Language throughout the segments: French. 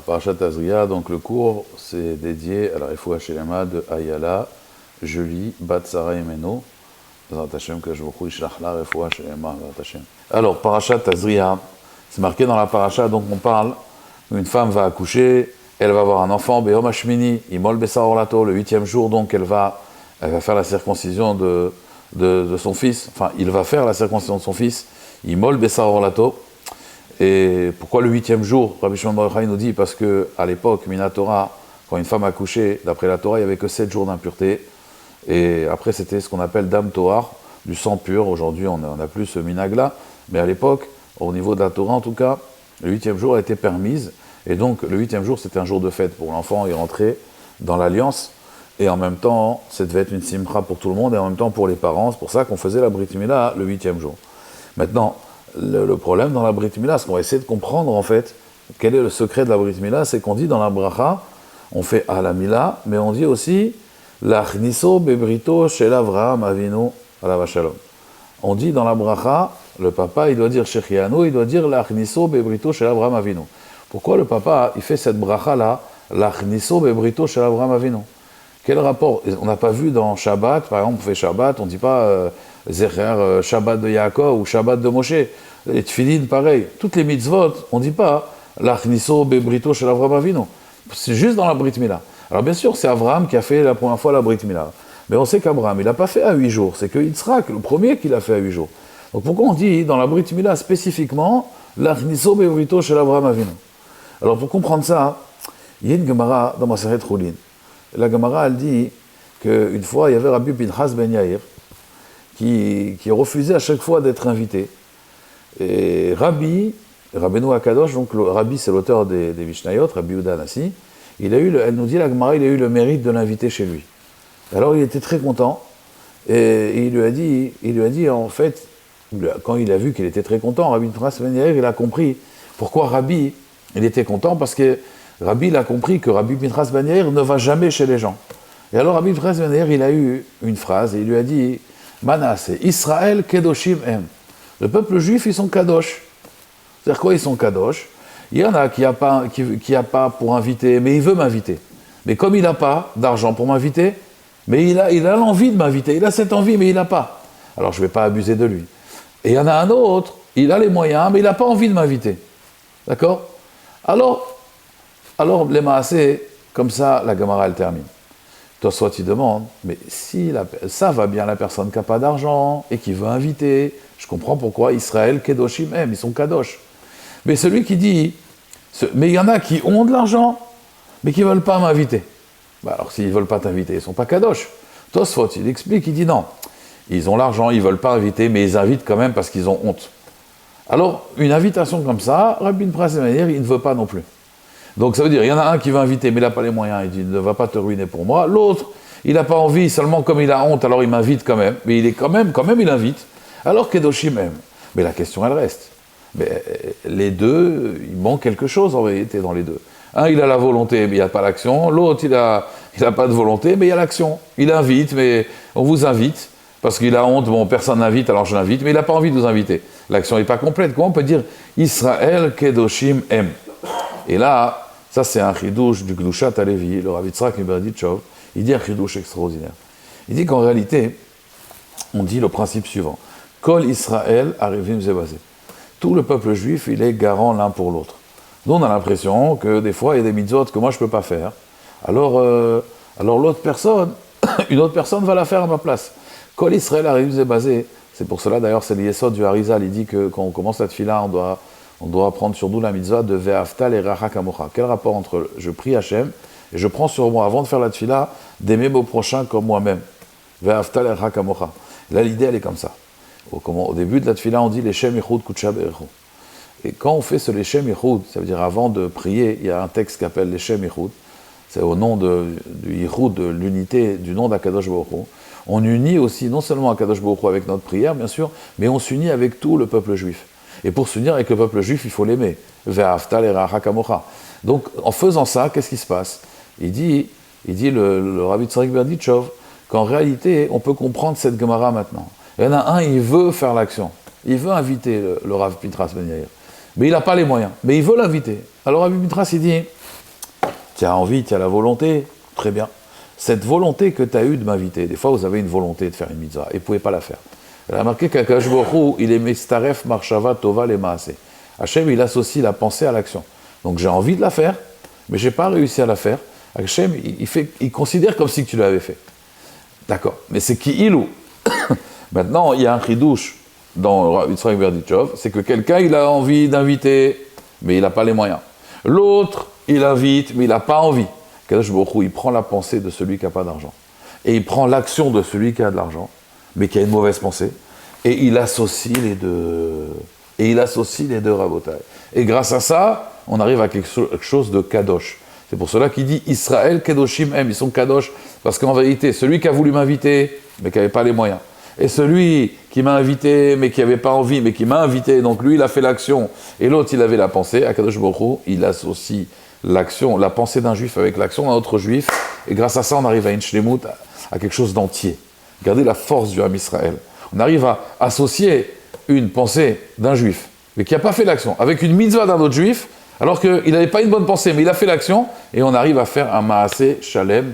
Parashat Tazria, donc le cours, c'est dédié à la Refoua Shelema de Ayala, Julie, Bat Sarah Emeno, alors, Parashat Tazria, c'est marqué dans la Parashat, donc on parle, une femme va accoucher, elle va avoir un enfant, Behom Hashmini, Imol Bessar Orlato, le 8e jour, donc elle va faire la circoncision de son fils, enfin, il va faire la circoncision de son fils, Imol Bessar Orlato. Et pourquoi le 8e jour? Rabbi Shimon Bar Yochai nous dit, parce qu'à l'époque, Minatora, quand une femme accouchait, d'après la Torah, il n'y avait que 7 jours d'impureté. Et après, c'était ce qu'on appelle Dam Tohar, du sang pur. Aujourd'hui, on n'a plus ce minag-là. Mais à l'époque, au niveau de la Torah en tout cas, le 8e jour a été permise. Et donc, le 8e jour, c'était un jour de fête pour l'enfant. Il rentrait dans l'alliance. Et en même temps, ça devait être une simcha pour tout le monde et en même temps pour les parents. C'est pour ça qu'on faisait la Brit Mila le 8e jour. Maintenant, le problème dans la Brit Mila, ce qu'on va essayer de comprendre en fait, quel est le secret de la Brit Mila, c'est qu'on dit dans la bracha, on fait à la Mila, mais on dit aussi l'achniso bebrito shel Avraham Avinu alav shalom. On dit dans la bracha, le papa il doit dire shechianu, il doit dire l'achniso bebrito shel Avraham Avinu. Pourquoi le papa il fait cette bracha là, l'achniso bebrito shel Avraham Avinu? Quel rapport? On n'a pas vu dans Shabbat, par exemple on fait Shabbat, on ne dit pas Zecher Shabbat de Yaakov ou Shabbat de Moshe. Les tefillin, pareil. Toutes les mitzvot, on ne dit pas l'achniso bebrito shel Avraham Avinu. C'est juste dans la Brit Mila. Alors bien sûr, c'est Abraham qui a fait la première fois la Brit Mila. Mais on sait qu'Abraham, il n'a pas fait à 8 jours. C'est que Yitzhak, le premier, qui l'a fait à 8 jours. Donc pourquoi on dit dans la Brit Mila spécifiquement l'achniso bebrito shel Avraham Avinu? Alors pour comprendre ça, il y a une Gemara dans Maseret Choulin. La Gemara, elle dit qu'une fois, il y avait Rabbi Pinchas Ben Yair qui refusait à chaque fois d'être invité. Et Rabbeinu Akadosh, donc le Rabbi, c'est l'auteur des Mishnayot, Rabbi Yehuda Anassi, elle nous dit, la Gemara, il a eu le mérite de l'inviter chez lui. Alors il était très content, et il lui a dit en fait, quand il a vu qu'il était très content, Rabbi Pinchas Ben Yair, il a compris pourquoi Rabbi, il était content, parce que Rabbi, il a compris que Rabbi Pinchas Ben Yair ne va jamais chez les gens. Et alors Rabbi Pinchas Ben Yair, il a eu une phrase, et il lui a dit, Manasseh, Israël kedoshim em. Le peuple juif, ils sont kadosh. C'est-à-dire quoi, ils sont kadosh? Il y en a qui n'a pas pour inviter, mais il veut m'inviter. Mais comme il n'a pas d'argent pour m'inviter, mais il a l'envie de m'inviter, il a cette envie, mais il n'a pas. Alors je ne vais pas abuser de lui. Et il y en a un autre, il a les moyens, mais il n'a pas envie de m'inviter. D'accord? Alors, les maasés, comme ça, la Gemara, elle termine. Toi, soit tu demandes, mais si ça va bien la personne qui n'a pas d'argent et qui veut inviter, je comprends pourquoi Israël, Kedoshim, ils sont Kadosh. Mais celui qui dit, mais il y en a qui ont de l'argent, mais qui ne veulent pas m'inviter. Bah alors, s'ils ne veulent pas t'inviter, ils ne sont pas Kadosh. Toi, soit il explique, il dit non, ils ont l'argent, ils ne veulent pas inviter, mais ils invitent quand même parce qu'ils ont honte. Alors, une invitation comme ça, Rabbi Pinchas Ben Yair, il ne veut pas non plus. Donc ça veut dire, il y en a un qui veut inviter, mais il n'a pas les moyens, il dit, ne va pas te ruiner pour moi. L'autre, il n'a pas envie, seulement comme il a honte, alors il m'invite quand même. Mais il est quand même il invite. Alors Kedoshim aime. Mais la question, elle reste. Mais les deux, il manque quelque chose en réalité dans les deux. Un, il a la volonté, mais il n'y a pas l'action. L'autre, il a pas de volonté, mais il y a l'action. Il invite, mais on vous invite. Parce qu'il a honte, bon, personne n'invite, alors je l'invite, mais il n'a pas envie de vous inviter. L'action n'est pas complète. Comment on peut dire Israël Kedoshim aime? Et là, ça c'est un chidouche du Gdushat Alevi, le Rav Yitzhak Miberditchov, il dit un chidouche extraordinaire. Il dit qu'en réalité, on dit le principe suivant. Kol Israël Arivim Zebazé. Tout le peuple juif, il est garant l'un pour l'autre. Nous, on a l'impression que des fois, il y a des mitzvot que moi je ne peux pas faire. Alors l'autre personne, une autre personne va la faire à ma place. Kol Israël Arivim Zebazé. C'est pour cela d'ailleurs, c'est l'Yesod du Harizal. Il dit que quand on commence la tefila, on doit apprendre sur nous la mitzvah de Ve'aftal et Racha Kamocha. Quel rapport entre je prie Hachem et je prends sur moi, avant de faire la tefila, d'aimer mon prochain comme moi-même. Ve'aftal et Racha Kamocha. Là, l'idée, elle est comme ça. Au début de la tefila, on dit Leshem Yichud Kutsha Be'echo. Et quand on fait ce Leshem Yichud, ça veut dire avant de prier, il y a un texte qui s'appelle Leshem Yichud. C'est au nom du Yichud, de l'unité, du nom d'Akadosh Baruch Hu. On unit aussi, non seulement Akadosh Baruch Hu avec notre prière, bien sûr, mais on s'unit avec tout le peuple juif. Et pour s'unir avec le peuple juif, il faut l'aimer. Ve'aftal et Racha Kamocha. Donc, en faisant ça, qu'est-ce qui se passe? Il dit le Rabbi Tzarek Berditchov, qu'en réalité, on peut comprendre cette Gemara maintenant. Il y en a un, il veut faire l'action. Il veut inviter le Rav Pinchas Ben Yair. Mais il n'a pas les moyens. Mais il veut l'inviter. Alors Rabbi Pinchas, il dit, tu as envie, tu as la volonté, très bien. Cette volonté que tu as eue de m'inviter, des fois vous avez une volonté de faire une mitzvah, et vous ne pouvez pas la faire. Elle a marqué qu'Akadosh Baruch Hu, il est Mestaref Marshava Tova le Maaseh. Hachem, il associe la pensée à l'action. Donc j'ai envie de la faire, mais je n'ai pas réussi à la faire. Hachem, il considère comme si tu l'avais fait. D'accord. Mais c'est qui ilou. Maintenant, il y a un chidouche dans Yitzhak Berdichov, c'est que quelqu'un, il a envie d'inviter, mais il n'a pas les moyens. L'autre, il invite, mais il n'a pas envie. Kadosh Baruch Hu, il prend la pensée de celui qui n'a pas d'argent. Et il prend l'action de celui qui a de l'argent, mais qui a une mauvaise pensée. Et il associe les deux. Rabotai. Et grâce à ça, on arrive à quelque chose de kadosh. C'est pour cela qu'il dit Israël Kedoshim M. Ils sont kadosh. Parce qu'en vérité, celui qui a voulu m'inviter, mais qui n'avait pas les moyens, et celui qui m'a invité, mais qui n'avait pas envie, mais qui m'a invité, donc lui, il a fait l'action, et l'autre, il avait la pensée, Akadosh Baruch Hu, il associe l'action, la pensée d'un juif avec l'action d'un autre juif, et grâce à ça, on arrive à une shlemut, à quelque chose d'entier. Regardez la force du Ham Israël. On arrive à associer une pensée d'un juif, mais qui n'a pas fait l'action, avec une mitzvah d'un autre juif, alors qu'il n'avait pas une bonne pensée, mais il a fait l'action, et on arrive à faire un maaseh shalem,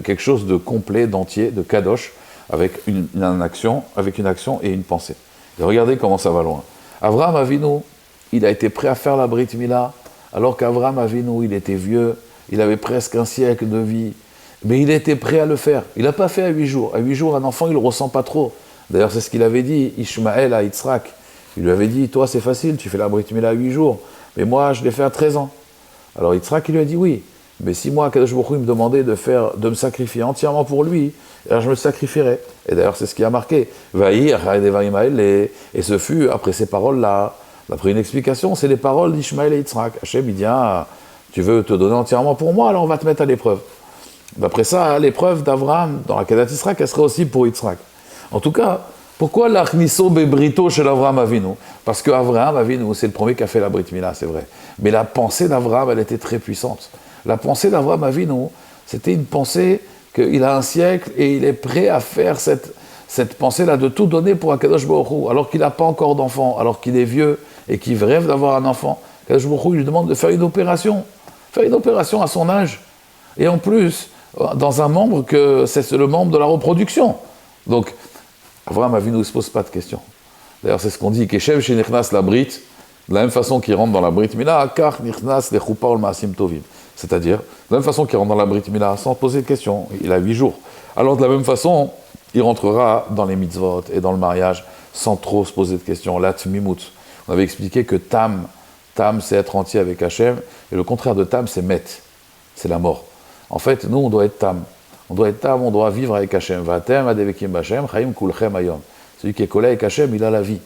quelque chose de complet, d'entier, de kadosh, avec une action et une pensée. Et regardez comment ça va loin. Avraham Avinu, il a été prêt à faire la Brit Mila, alors qu'Avraham Avinu, il était vieux, il avait presque un siècle de vie, mais il était prêt à le faire. Il n'a pas fait à 8 jours. À 8 jours, un enfant, il ne le ressent pas trop. D'ailleurs, c'est ce qu'il avait dit, Ishmaël à Yitzhak. Il lui avait dit, toi, c'est facile, tu fais la Brit Mila à 8 jours, mais moi, je l'ai fait à 13 ans. Alors Yitzhak, il lui a dit oui. Mais si moi, Kadosh Baruch Hu, il me demandait de me sacrifier entièrement pour lui, alors je me sacrifierais. Et d'ailleurs, c'est ce qui a marqué. Et ce fut, après ces paroles-là, d'après une explication, c'est les paroles d'Ishmaël et Yitzhak. Hachem, il dit, tu veux te donner entièrement pour moi, alors on va te mettre à l'épreuve. D'après ça, l'épreuve d'Avraham, dans la Kedat Yitzhak, elle serait aussi pour Yitzhak. En tout cas, pourquoi l'achniso bebrito chez l'Avraham Avinu? Parce que Avraham Avinu, c'est le premier qui a fait la Brit Mila, c'est vrai. Mais la pensée d'Avraham, elle était très puissante. La pensée d'Avraham Avinu, c'était une pensée qu'il a un siècle et il est prêt à faire cette pensée-là, de tout donner pour Akadosh Baruch Hu, alors qu'il n'a pas encore d'enfant, alors qu'il est vieux et qu'il rêve d'avoir un enfant. Akadosh Baruch Hu lui demande de faire une opération à son âge. Et en plus, dans un membre que c'est le membre de la reproduction. Donc, Avraham Avinu ne se pose pas de questions. D'ailleurs, c'est ce qu'on dit, Keshev chez Nichnas la Brit, de la même façon qu'il rentre dans la Brit Mila, Kach Nichnas le Choupa ol Maasim Tovim. C'est-à-dire, de la même façon qu'il rentre dans la Brit Mila, sans poser de questions, il a 8 jours. Alors, de la même façon, il rentrera dans les mitzvot et dans le mariage, sans trop se poser de questions. Lat Mimut. On avait expliqué que Tam, c'est être entier avec Hachem, et le contraire de Tam, c'est Met, c'est la mort. En fait, nous, on doit être Tam. On doit vivre avec Hachem. Vatem adevekim b'Hachem, chaim kulchem ayom. Celui qui est collé avec Hachem, il a la vie.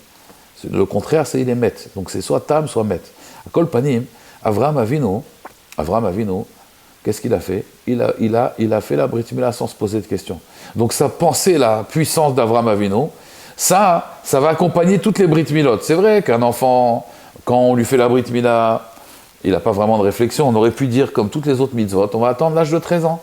Le contraire, c'est il est Met. Donc c'est soit Tam, soit Met. À Kol Panim, Avraham Avinu, qu'est-ce qu'il a fait? Il a fait la Brit Mila sans se poser de questions. Donc sa pensée, la puissance d'Avraham Avinu, ça va accompagner toutes les Brit Milot. C'est vrai qu'un enfant, quand on lui fait la Brit Mila, il n'a pas vraiment de réflexion. On aurait pu dire, comme toutes les autres mitzvot, on va attendre l'âge de 13 ans.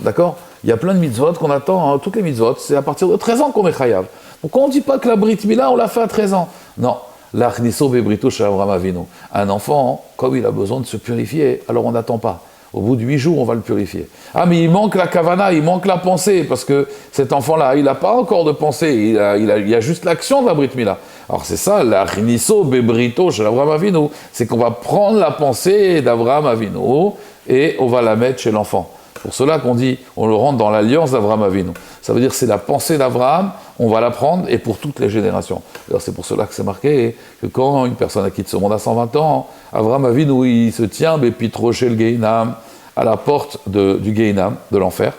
D'accord? Il y a plein de mitzvot qu'on attend, toutes les mitzvot, c'est à partir de 13 ans qu'on est chayav. Pourquoi on ne dit pas que la Brit Mila, on l'a fait à 13 ans? Non. L'achniso bebrito chez Avraham Avinu. Un enfant, comme il a besoin de se purifier, alors on n'attend pas. Au bout de 8 jours, on va le purifier. Ah, mais il manque la kavana, il manque la pensée, parce que cet enfant-là, il n'a pas encore de pensée, il y a juste l'action de la Brit Mila. Alors c'est ça, l'achniso bebrito chez Avraham Avinu, c'est qu'on va prendre la pensée d'Avraham Avinu et on va la mettre chez l'enfant. Pour cela qu'on dit, on le rentre dans l'alliance d'Avraham Avinu. Ça veut dire que c'est la pensée d'Avraham, on va la prendre et pour toutes les générations. Alors c'est pour cela que c'est marqué que quand une personne quitte ce monde à 120 ans, Avraham Avinu, il se tient Bepitroché le Gehinam, à la porte du Gehinam, de l'enfer,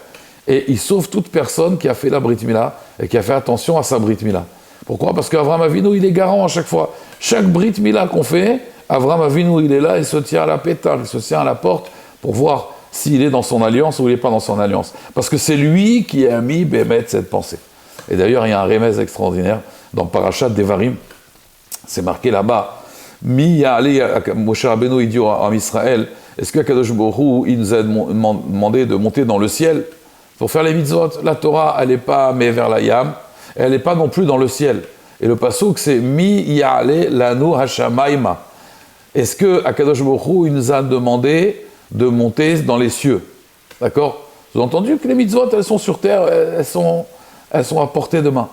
et il sauve toute personne qui a fait la Brit Mila et qui a fait attention à sa Brit Mila. Pourquoi? Parce qu'Avraham Avinu, il est garant à chaque fois. Chaque Brit Mila qu'on fait, Avraham Avinu, il est là, il se tient à la pétale, il se tient à la porte pour voir s'il est dans son alliance ou il n'est pas dans son alliance. Parce que c'est lui qui a mis Bémet cette pensée. Et d'ailleurs, il y a un remèze extraordinaire dans Parashat Devarim. C'est marqué là-bas. Mi ya'ale Moshe Rabbeinu, il dit en Israël, est-ce que Kadosh Baruch Hu, il nous a demandé de monter dans le ciel pour faire les mitzvot? La Torah, elle n'est pas mais vers la Yam, elle n'est pas non plus dans le ciel. Et le pasuk, c'est Mi ya'ale lanu hashamayma. Est-ce que Kadosh Baruch Hu, il nous a demandé de monter dans les cieux. D'accord? Vous avez entendu que les mitzvot, elles sont sur terre, elles sont à portée de main.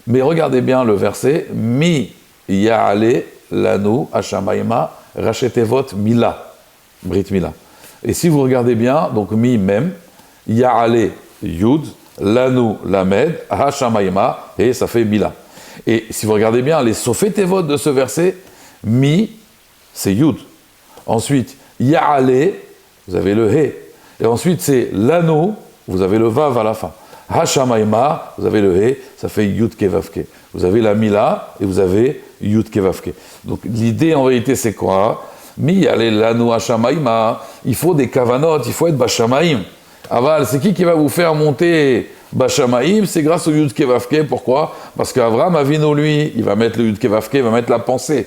Mais regardez bien le verset, Mi ya'ale lanu hashamayma rachetevot mila, Brit Mila. Et si vous regardez bien, donc Mi même, ya'ale yud, lanu lamed, hashamayma, et ça fait mila. Et si vous regardez bien, les sofetevot de ce verset, Mi, c'est yud. Ensuite, ya'ale, vous avez le he. Et ensuite, c'est lanu, vous avez le vav à la fin. Hashamayma, vous avez le he, ça fait yud kevavke. Vous avez la mila et vous avez yud kevavke. Donc l'idée en réalité c'est quoi? Mi yale lanu hashamayma, il faut des kavanot, il faut être bashamaim. Aval, c'est qui va vous faire monter bashamaim? C'est grâce au yud kevavke. Pourquoi? Parce qu'Avraham Avinu, lui, il va mettre le yud kevavke, il va mettre la pensée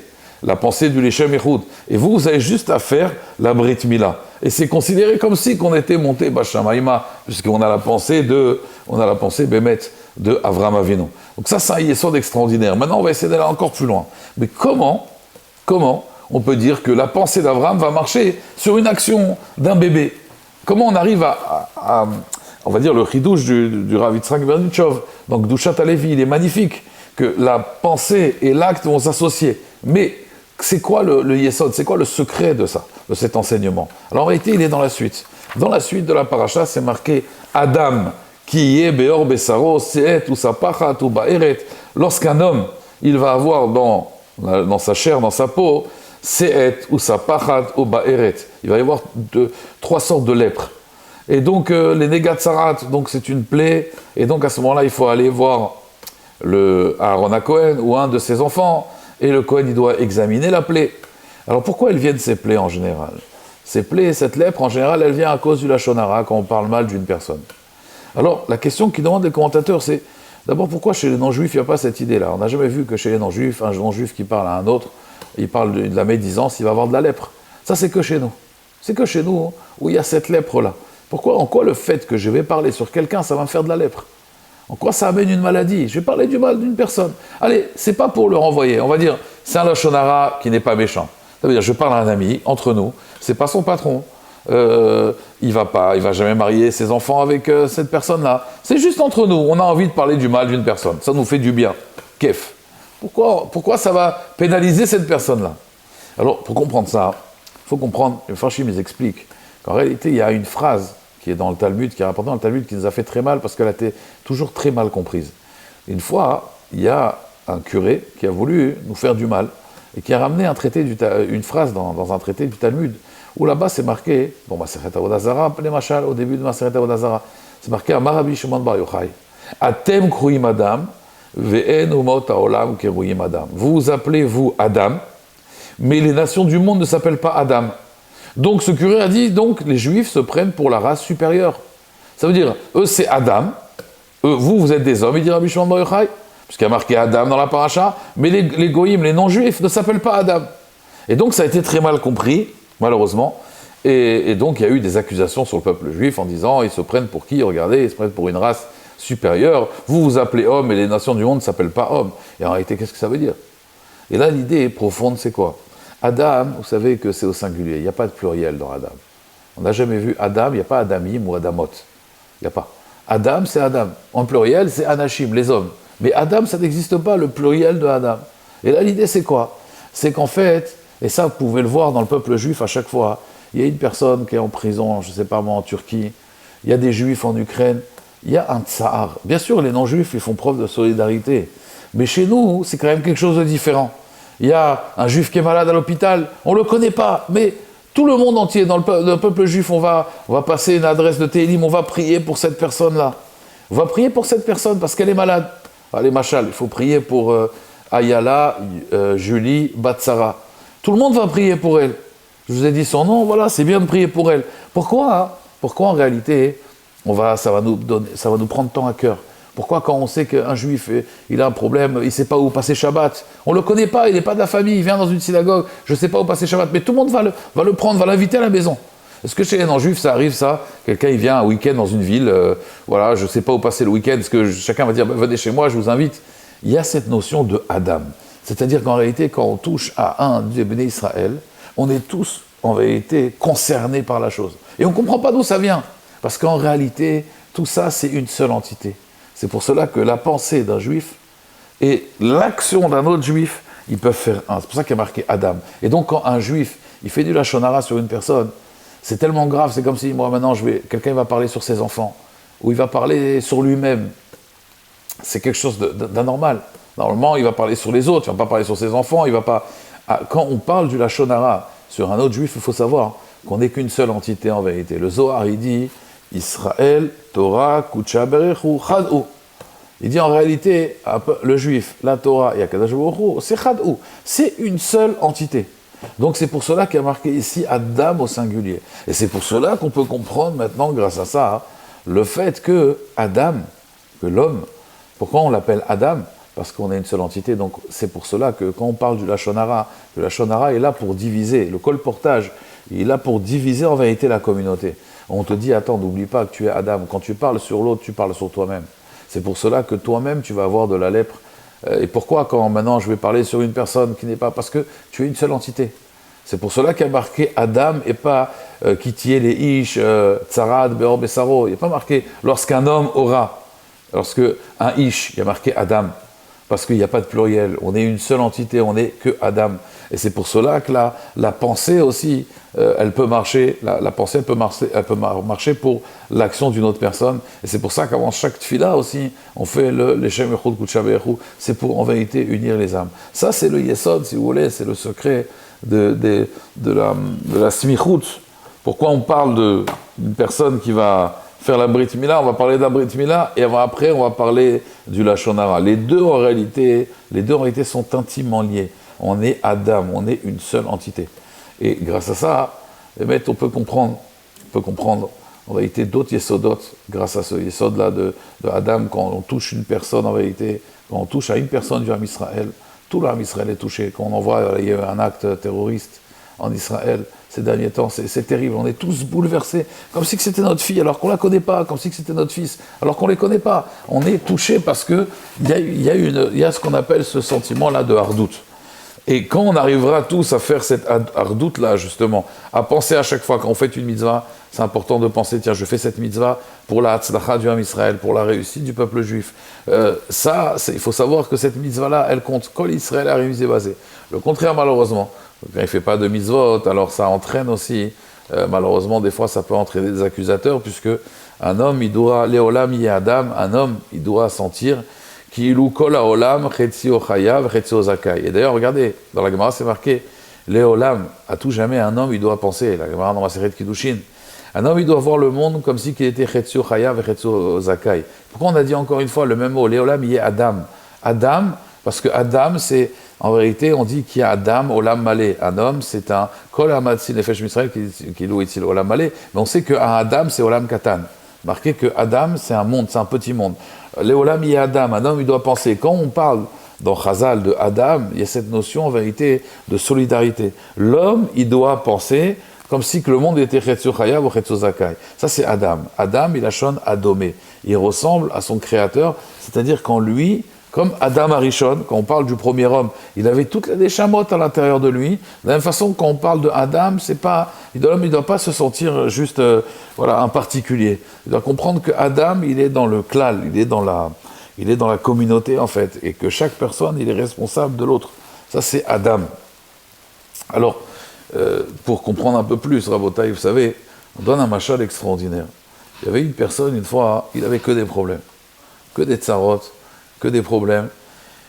du Leshem Echoud. Et vous avez juste à faire la Brit Mila. Et c'est considéré comme si qu'on était monté Bashamaïma, puisqu'on a la pensée Bémet de Avraham Avinu. Donc ça, c'est un yesod extraordinaire. Maintenant, on va essayer d'aller encore plus loin. Mais comment on peut dire que la pensée d'Avraham va marcher sur une action d'un bébé? Comment on arrive à on va dire, le chidouche du Rav Yitzhak Berdichov, donc Dushat Alevi, il est magnifique, que la pensée et l'acte vont s'associer. Mais c'est quoi le yesod? C'est quoi le secret de ça, de cet enseignement? Alors en réalité, il est dans la suite. Dans la suite de la paracha, c'est marqué Adam, qui est beor besaro, seet ou sapachat ou baeret. Lorsqu'un homme, il va avoir dans sa chair, dans sa peau, seet ou sapachat ou baeret. Il va y avoir trois sortes de lèpre. Et donc les negatsarat, donc c'est une plaie. Et donc à ce moment-là, il faut aller voir le Aaron HaKohen ou un de ses enfants. Et le Kohen, il doit examiner la plaie. Alors pourquoi elles viennent ces plaies en général? Ces plaies, cette lèpre, en général, elle vient à cause du Lachon Hara, quand on parle mal d'une personne. Alors la question qui demande les commentateurs, c'est d'abord pourquoi chez les non-juifs, il n'y a pas cette idée-là? On n'a jamais vu que chez les non-juifs, un non-juif qui parle à un autre, il parle de la médisance, il va avoir de la lèpre. Ça, c'est que chez nous. C'est que chez nous où il y a cette lèpre-là. Pourquoi? En quoi le fait que je vais parler sur quelqu'un, ça va me faire de la lèpre? En quoi ça amène une maladie? Je vais parler du mal d'une personne. Allez, c'est pas pour le renvoyer. On va dire, c'est un Lachon Hara qui n'est pas méchant. Ça veut dire, je parle à un ami, entre nous, c'est pas son patron. Il va jamais marier ses enfants avec cette personne-là. C'est juste entre nous. On a envie de parler du mal d'une personne. Ça nous fait du bien. Kef. Pourquoi ça va pénaliser cette personne-là? Alors, pour comprendre ça, il faut comprendre, le Farshim les explique qu'en réalité, il y a une phrase qui est dans le Talmud, qui est rapportée dans le Talmud, qui nous a fait très mal parce qu'elle a été toujours très mal comprise. Une fois, il y a un curé qui a voulu nous faire du mal et qui a ramené une phrase dans un traité du Talmud où là-bas c'est marqué, bon, Masechet Avodah Zara, les machal, au début de Masechet Avodah Zara, c'est marqué Amar Rabbi Shimon Bar Yochai, Atem kruim Adam, ve'en umot haolam keruim Adam. Vous vous appelez, vous, Adam, mais les nations du monde ne s'appellent pas Adam. Donc ce curé a dit, donc les juifs se prennent pour la race supérieure. Ça veut dire, eux c'est Adam, vous êtes des hommes, il dit Rabbi Shimon Bar Yochai, puisqu'il y a marqué Adam dans la paracha, mais les goïms, les non-juifs ne s'appellent pas Adam. Et donc ça a été très mal compris, malheureusement, et donc il y a eu des accusations sur le peuple juif en disant, ils se prennent pour qui? Regardez, ils se prennent pour une race supérieure, vous vous appelez homme et les nations du monde ne s'appellent pas hommes. Et en réalité, qu'est-ce que ça veut dire? Et là, l'idée profonde, c'est quoi? Adam, vous savez que c'est au singulier, il n'y a pas de pluriel dans Adam. On n'a jamais vu Adam, il n'y a pas Adamim ou Adamot. Il n'y a pas. Adam, c'est Adam. En pluriel, c'est Anashim, les hommes. Mais Adam, ça n'existe pas, le pluriel de Adam. Et là, l'idée, c'est quoi? C'est qu'en fait, et ça, vous pouvez le voir dans le peuple juif à chaque fois, il y a une personne qui est en prison, je ne sais pas moi, en Turquie, il y a des juifs en Ukraine, il y a un tsar. Bien sûr, les non-juifs, ils font preuve de solidarité. Mais chez nous, c'est quand même quelque chose de différent. Il y a un juif qui est malade à l'hôpital, on ne le connaît pas, mais tout le monde entier, dans le peuple juif, on va passer une adresse de Télim, on va prier pour cette personne-là. On va prier pour cette personne parce qu'elle est malade. Allez, machal, il faut prier pour Ayala, Julie, Batsara. Tout le monde va prier pour elle. Je vous ai dit son nom, voilà, c'est bien de prier pour elle. Pourquoi hein? Pourquoi en réalité, ça va nous prendre tant à cœur? Pourquoi quand on sait qu'un juif, il a un problème, il ne sait pas où passer Shabbat, on ne le connaît pas, il n'est pas de la famille, il vient dans une synagogue, je ne sais pas où passer Shabbat, mais tout le monde va le prendre, va l'inviter à la maison. Est-ce que chez les non-juifs, ça arrive ça? Quelqu'un, il vient un week-end dans une ville, voilà, je ne sais pas où passer le week-end, est-ce que chacun va dire, venez chez moi, je vous invite? Il y a cette notion de Adam. C'est-à-dire qu'en réalité, quand on touche à un des béné Israël, on est tous en vérité, concerné par la chose. Et on ne comprend pas d'où ça vient. Parce qu'en réalité, tout ça, c'est une seule entité. C'est pour cela que la pensée d'un juif et l'action d'un autre juif, ils peuvent faire un. C'est pour ça qu'il y a marqué Adam. Et donc, quand un juif, il fait du lachon hara sur une personne, c'est tellement grave, c'est comme si, moi, maintenant, quelqu'un va parler sur ses enfants, ou il va parler sur lui-même. C'est quelque chose d'anormal. Normalement, il va parler sur les autres, il ne va pas parler sur ses enfants, il va pas... Quand on parle du lachon hara sur un autre juif, il faut savoir qu'on n'est qu'une seule entité en vérité. Le Zohar, il dit Israël, Torah, Kucha, Berechu, Chad'u. Il dit en réalité, le juif, la Torah et Akadosh Baruch Hu, c'est Chad'u. C'est une seule entité. Donc c'est pour cela qu'il y a marqué ici Adam au singulier. Et c'est pour cela qu'on peut comprendre maintenant, grâce à ça, le fait que Adam, que l'homme, pourquoi on l'appelle Adam? Parce qu'on est une seule entité. Donc c'est pour cela que quand on parle du lachon hara, le lachon hara est là pour diviser. Le colportage, il est là pour diviser en vérité la communauté. On te dit, attends, n'oublie pas que tu es Adam. Quand tu parles sur l'autre, tu parles sur toi-même. C'est pour cela que toi-même, tu vas avoir de la lèpre. Et pourquoi, quand maintenant je vais parler sur une personne qui n'est pas... Parce que tu es une seule entité. C'est pour cela qu'il y a marqué Adam et pas Kitié les Ish, Tsarad, Beor, Bessaro. Il n'y a pas marqué lorsqu'un homme aura. Lorsque un Ish, il y a marqué Adam. Parce qu'il n'y a pas de pluriel. On est une seule entité, on n'est que Adam. Et c'est pour cela que la pensée aussi, elle peut marcher, la pensée elle peut marcher pour l'action d'une autre personne. Et c'est pour ça qu'avant chaque tfila aussi, on fait le Shem Echad Kudsha Be'echu. C'est pour en vérité unir les âmes. Ça, c'est le Yesod, si vous voulez, c'est le secret de la smichut. Pourquoi on parle d'une personne qui va faire la Brit Mila, on va parler de la Brit Mila, et après on va parler du Lachon Hara. Les deux en réalité sont intimement liés. On est Adam, on est une seule entité. Et grâce à ça, on peut comprendre en réalité d'autres Yesodot, grâce à ce Yesod-là de Adam, quand on touche une personne en vérité, quand on touche à une personne du Ham Israël, tout le Ham Israël est touché. Quand on envoie, il y a eu un acte terroriste en Israël, ces derniers temps, c'est terrible, on est tous bouleversés, comme si c'était notre fille, alors qu'on ne la connaît pas, comme si c'était notre fils, alors qu'on ne les connaît pas. On est touché parce qu'il y a ce qu'on appelle ce sentiment-là de hardout. Et quand on arrivera tous à faire cette hardout-là, justement, à penser à chaque fois quand on fait une mitzvah, c'est important de penser, tiens, je fais cette mitzvah pour la hatzlacha du Ham Israël, pour la réussite du peuple juif. Il faut savoir que cette mitzvah-là, elle compte. Kol Israël a révisé basé. Le contraire, malheureusement. Quand il ne fait pas de mitzvot, alors ça entraîne aussi, malheureusement, des fois, ça peut entraîner des accusateurs, puisque un homme, il doit, Léolam y Adam, un homme, il doit sentir Ki'ilu kol ha'olam chetzio chayav chetzio zakai. Et d'ailleurs, regardez, dans la Gemara, c'est marqué, Léolam, à tout jamais, un homme, il doit penser, la Gemara dans la série de Kiddushin, un homme, il doit voir le monde comme si qu'il était chetzio chayav et chetzio zakai. Pourquoi on a dit encore une fois le même mot, Léolam y Adam? Adam, parce que Adam, c'est, en vérité, on dit qu'il y a Adam, Olam Malé. Un homme, c'est un Kol Hamatzi Nefesh Misraël qui loue ici Olam Malé. Mais on sait qu'un Adam, c'est Olam Katan. Marqué que Adam, c'est un monde, c'est un petit monde. Les Olam, il y a Adam. Un homme, il doit penser. Quand on parle dans Chazal de Adam, il y a cette notion, en vérité, de solidarité. L'homme, il doit penser comme si que le monde était Chetzu Chayav ou Chetzu Zakai. Ça, c'est Adam. Adam, il a shon Adomé. Il ressemble à son créateur, c'est-à-dire qu'en lui, comme Adam Arishon, quand on parle du premier homme, il avait toutes les chamottes à l'intérieur de lui. De la même façon, quand on parle de Adam, l'homme ne doit pas se sentir juste un particulier. Il doit comprendre que Adam, il est dans le klal, il est dans la communauté en fait, et que chaque personne, il est responsable de l'autre. Ça, c'est Adam. Alors, pour comprendre un peu plus, Rabotai, vous savez, on donne un machal extraordinaire. Il y avait une personne, une fois, il avait que des problèmes, que des tsarot, que des problèmes.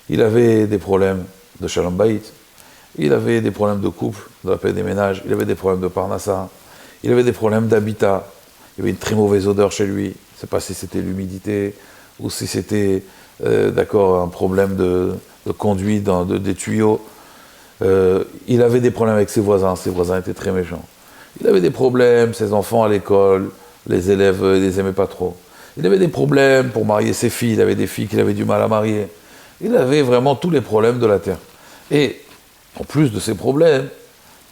Il avait des problèmes de shalom bayit, il avait des problèmes de couple, de la paix des ménages, il avait des problèmes de parnassa, il avait des problèmes d'habitat, il y avait une très mauvaise odeur chez lui, je ne sais pas si c'était l'humidité ou si c'était un problème de conduite des tuyaux. Il avait des problèmes avec ses voisins étaient très méchants. Il avait des problèmes, ses enfants à l'école, les élèves ne les aimaient pas trop. Il avait des problèmes pour marier ses filles, il avait des filles qu'il avait du mal à marier. Il avait vraiment tous les problèmes de la terre. Et en plus de ces problèmes,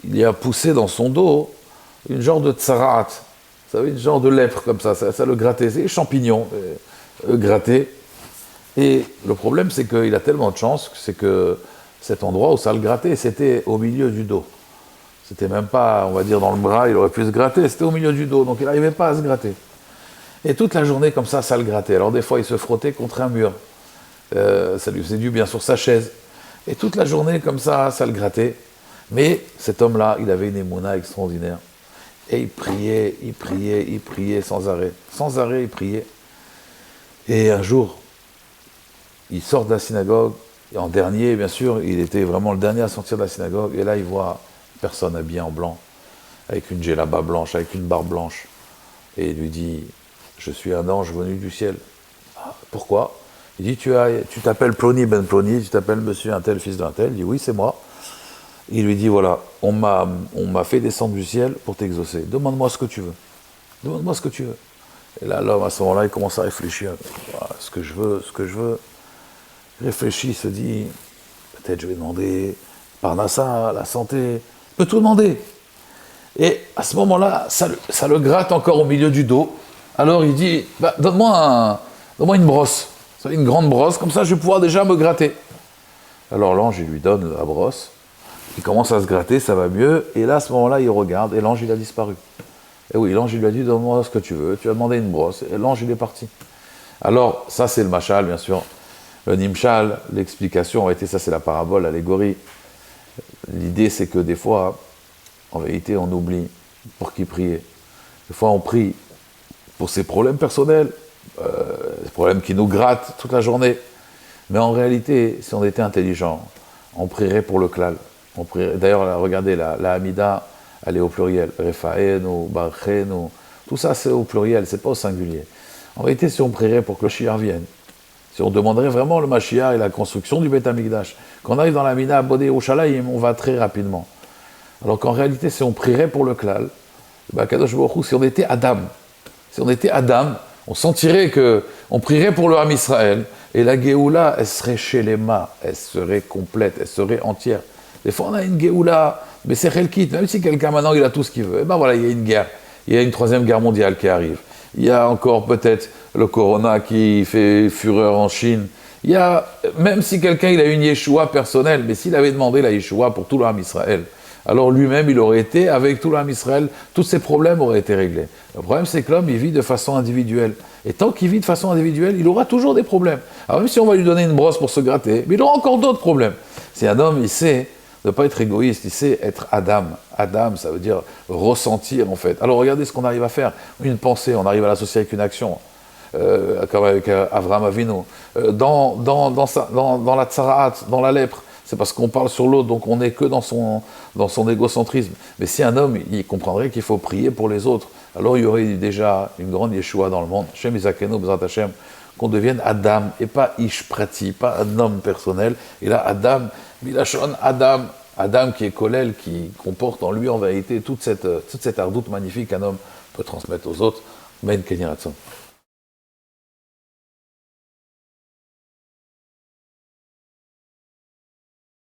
il y a poussé dans son dos une genre de tsarat, vous savez, une genre de lèpre comme ça le grattait, c'est des champignons grattés. Et le problème, c'est qu'il a tellement de chance, c'est que cet endroit où ça le grattait, c'était au milieu du dos. C'était même pas, on va dire, dans le bras, il aurait pu se gratter, c'était au milieu du dos, donc il n'arrivait pas à se gratter. Et toute la journée, comme ça le grattait. Alors des fois, il se frottait contre un mur. Ça lui faisait du bien sur sa chaise. Et toute la journée, comme ça le grattait. Mais cet homme-là, il avait une émouna extraordinaire. Et il priait sans arrêt. Sans arrêt, il priait. Et un jour, il sort de la synagogue. Et en dernier, bien sûr, il était vraiment le dernier à sortir de la synagogue. Et là, il voit personne habillé en blanc, avec une djellaba blanche, avec une barbe blanche. Et il lui dit, je suis un ange venu du ciel. Ah, pourquoi? Il dit, tu t'appelles Ploni ben Ploni, tu t'appelles monsieur un tel, fils d'un tel. Il dit, oui, c'est moi. Il lui dit, voilà, on m'a fait descendre du ciel pour t'exaucer. Demande-moi ce que tu veux. Demande-moi ce que tu veux. Et là, l'homme, à ce moment-là, il commence à réfléchir. Voilà, ce que je veux. Il réfléchit, il se dit, peut-être je vais demander Parnassa, la santé. Il peut tout demander. Et à ce moment-là, ça le gratte encore au milieu du dos. Alors il dit, bah, donne-moi une brosse. Une grande brosse, comme ça je vais pouvoir déjà me gratter. Alors l'ange, il lui donne la brosse. Il commence à se gratter, ça va mieux. Et là, à ce moment-là, il regarde et l'ange, il a disparu. Et oui, l'ange, il lui a dit, donne-moi ce que tu veux. Tu as demandé une brosse. Et l'ange, il est parti. Alors, ça, c'est le machal, bien sûr. Le nimshal, l'explication a été, ça, c'est la parabole, l'allégorie. L'idée, c'est que des fois, en vérité, on oublie pour qui prier. Des fois, on prie pour ses problèmes personnels, des problèmes qui nous grattent toute la journée. Mais en réalité, si on était intelligent, on prierait pour le klal. D'ailleurs, regardez, la Hamida, elle est au pluriel. Refaenu, Barchenu, tout ça c'est au pluriel, c'est pas au singulier. En réalité, si on prierait pour que le Mashiach vienne, si on demanderait vraiment le Mashiach et la construction du Beth Amikdash, quand on arrive dans la Hamida à Bodé Yerushalayim, on va très rapidement. Alors qu'en réalité, si on prierait pour le klal, Kadosh Baruch Hu, si on était Adam, on sentirait qu'on prierait pour le Ham Israël, et la Géoula, elle serait chez les mains, elle serait complète, elle serait entière. Des fois, on a une Géoula, mais c'est Chelkit, même si quelqu'un maintenant, il a tout ce qu'il veut. Et ben voilà, il y a une guerre, il y a une troisième guerre mondiale qui arrive. Il y a encore peut-être le corona qui fait fureur en Chine. Il y a, même si quelqu'un, il a une Yeshua personnelle, mais s'il avait demandé la Yeshua pour tout le Ham Israël, alors lui-même, il aurait été, avec tout l'âme Israël, tous ses problèmes auraient été réglés. Le problème, c'est que l'homme, il vit de façon individuelle. Et tant qu'il vit de façon individuelle, il aura toujours des problèmes. Alors même si on va lui donner une brosse pour se gratter, mais il aura encore d'autres problèmes. Si un homme, il sait ne pas être égoïste, il sait être Adam. Adam, ça veut dire ressentir, en fait. Alors regardez ce qu'on arrive à faire. Une pensée, on arrive à l'associer avec une action. Comme avec Avraham Avinu. Dans la tsaraat, dans la lèpre, c'est parce qu'on parle sur l'autre, donc on n'est que dans son égocentrisme. Mais si un homme, il comprendrait qu'il faut prier pour les autres, alors il y aurait déjà une grande Yeshua dans le monde. Shem Izakenu, B'ezrat Hashem, qu'on devienne Adam, et pas Ish Prati, pas un homme personnel. Et là, Adam, Milachon, Adam qui est Kolel, qui comporte en lui en vérité toute cette ardoute magnifique qu'un homme peut transmettre aux autres. Men Kenny Ratson.